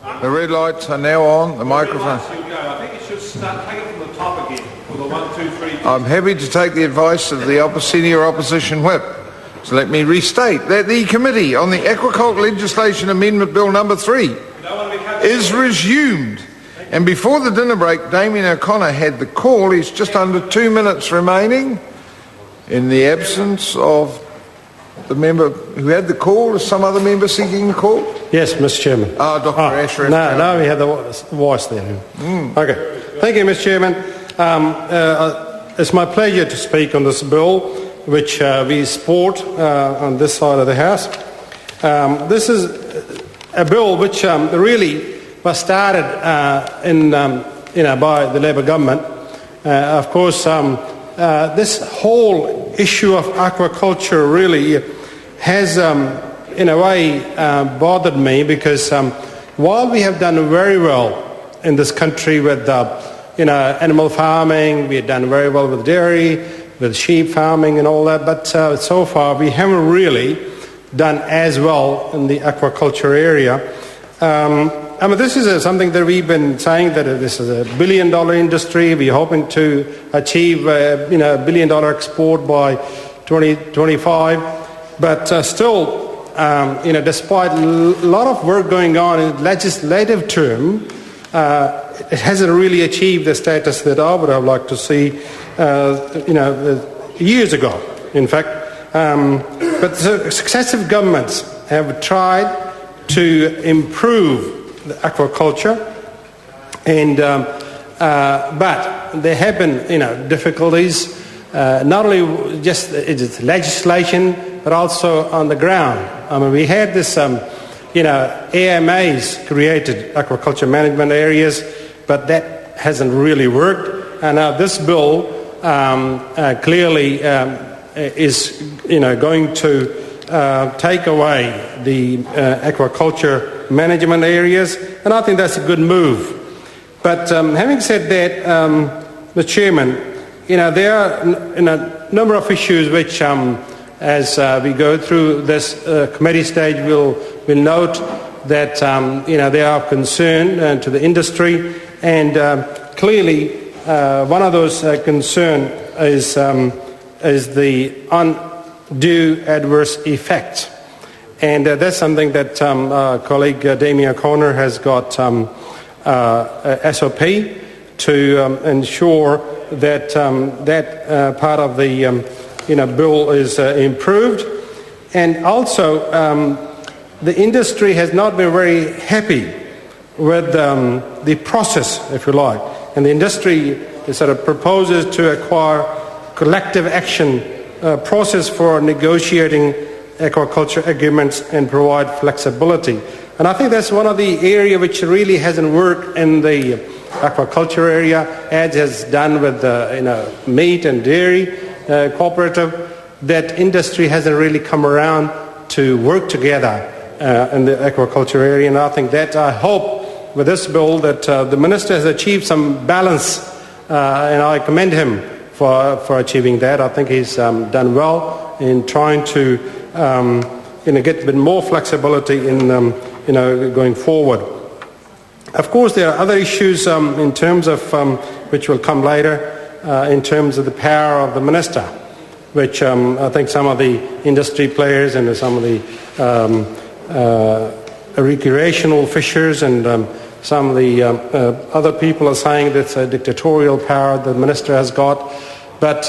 The red lights are now on. The microphone. I think you should start take it from the top again for the 1, 2, 3. I'm happy to take the advice of the senior opposition whip. So let me restate that the committee on the Aquaculture Legislation Amendment Bill number 3 is resumed. And before the dinner break, Damien O'Connor had the call. He's just under 2 minutes remaining. In the absence of the member who had the call, is some other member seeking the call? Yes, Mr. Chairman. Dr. Asher. No, we had the voice there. Okay. Thank you, Mr. Chairman. It's my pleasure to speak on this bill, which we support on this side of the House. This is a bill which really was started by the Labor government. Of course, this whole issue of aquaculture really has, in a way, bothered me because while we have done very well in this country with animal farming, we have done very well with dairy, with sheep farming and all that, but so far we haven't really done as well in the aquaculture area. This is something that we've been saying, that this is a billion-dollar industry. We're hoping to achieve a billion-dollar export by 2025. But still, despite a lot of work going on in legislative term, it hasn't really achieved the status that I would have liked to see, years ago, in fact. But successive governments have tried to improve the aquaculture, and but there have been difficulties, not only just its legislation but also on the ground. We had this AMAs created, aquaculture management areas, but that hasn't really worked. And now this bill clearly is going to take away the aquaculture management areas, and I think that's a good move. But having said that, Mr. Chairman, there are a number of issues which, as we go through this committee stage, we'll note that they are of concern to the industry, and clearly one of those concern is the undue adverse effects. And that's something that our colleague Damien O'Connor has got SOP to ensure that that part of the bill is improved. And also, the industry has not been very happy with the process, if you like. And the industry sort of proposes to acquire collective action process for negotiating aquaculture agreements and provide flexibility. And I think that's one of the areas which really hasn't worked in the aquaculture area, as has done with meat and dairy cooperative. That industry hasn't really come around to work together in the aquaculture area. And I think that, I hope with this bill that the Minister has achieved some balance, and I commend him for achieving that. I think he's done well in trying to get a bit more flexibility in going forward. Of course, there are other issues in terms of which will come later in terms of the power of the Minister, which I think some of the industry players and some of the recreational fishers and some of the other people are saying that's a dictatorial power the Minister has got. But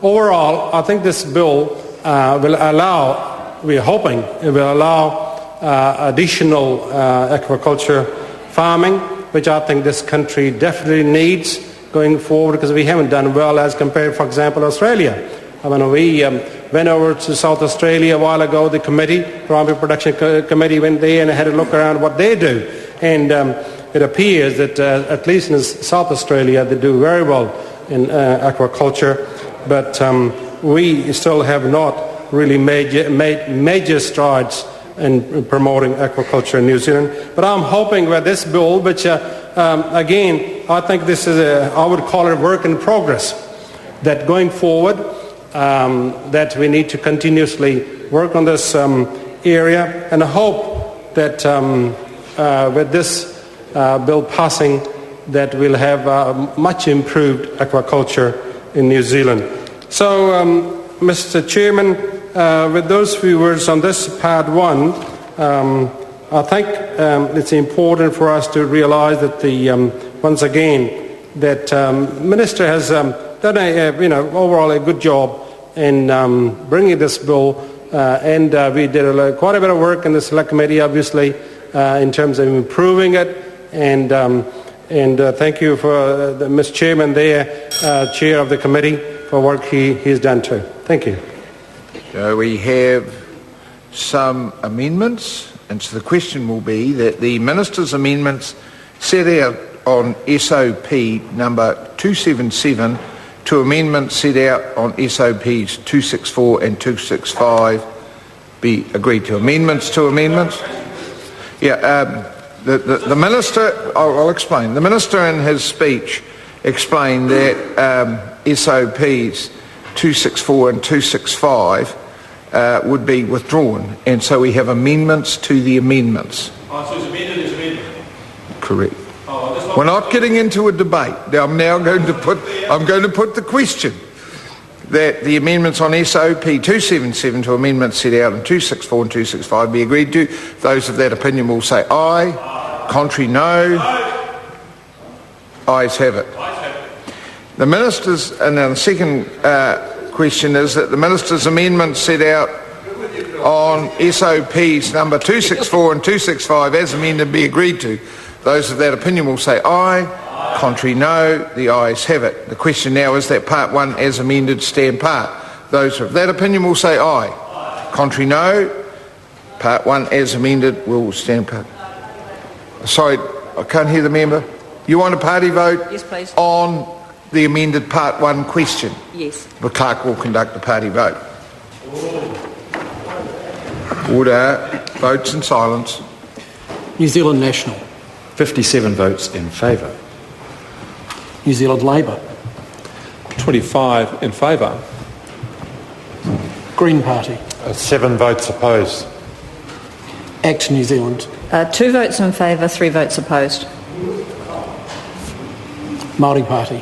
overall, I think this bill will allow, we're hoping, it will allow additional aquaculture farming, which I think this country definitely needs going forward, because we haven't done well as compared, for example, Australia. We went over to South Australia a while ago. The committee, Primary Production Committee, went there and had a look around what they do. And it appears that at least in South Australia they do very well in aquaculture, but we still have not really made major strides in promoting aquaculture in New Zealand. But I'm hoping with this bill, which again, I think this is I would call it a work in progress, that going forward, that we need to continuously work on this area, and I hope that with this bill passing that we'll have much improved aquaculture in New Zealand. So, Mr. Chairman, with those few words on this part one, I think it's important for us to realise that once again that Minister has done overall a good job in bringing this bill, and we did quite a bit of work in the Select Committee, obviously, in terms of improving it, and thank you for Mr. Chairman there, Chair of the Committee, for work he's done too. Thank you. We have some amendments, and so the question will be that the Minister's amendments set out on SOP number 277 to amendments set out on SOPs 264 and 265 be agreed to. Amendments to amendments? Yeah, the Minister, I'll explain. The Minister in his speech explained that SOPs 264 and 265 would be withdrawn, and so we have amendments to the amendments. Oh, so it's amended as amended? Correct. We're not getting into a debate. I'm now going to put the question that the amendments on SOP 277 to amendments set out in 264 and 265 be agreed to. Those of that opinion will say aye. Contrary, no. Ayes have it. The Minister's, and then the second question is that the Minister's amendments set out on SOPs number 264 and 265 as amended be agreed to. Those of that opinion will say aye. Contrary, no. The ayes have it. The question now is that part one as amended stand part. Those of that opinion will say aye. Contrary, no. Part one as amended will stand part. Sorry, I can't hear the member. You want a party vote? Yes, please. On the amended part one question? Yes. The clerk will conduct a party vote. Order. Votes in silence. New Zealand National. 57 votes in favour. New Zealand Labour. 25 in favour. Green Party. 7 votes opposed. ACT New Zealand. 2 votes in favour, 3 votes opposed. Māori Party.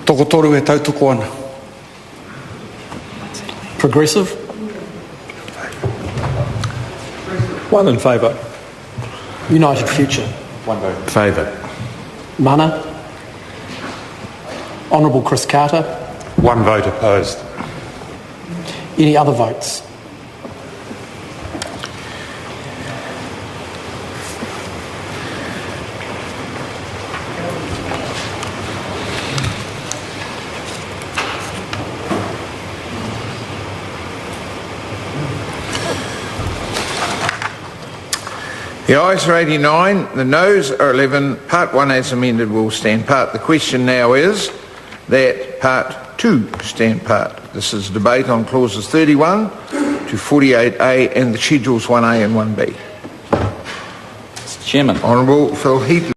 Tokotoru e tautuku ana. Progressive. 1 in favour. United Future. 1 vote in favour. Mana. Honourable Chris Carter. 1 vote opposed. Any other votes? The ayes are 89, the noes are 11. Part 1 as amended will stand part. The question now is that Part 2 stand part. This is debate on clauses 31 to 48A and the schedules 1A and 1B. Mr. Chairman. Honourable Phil Heatley.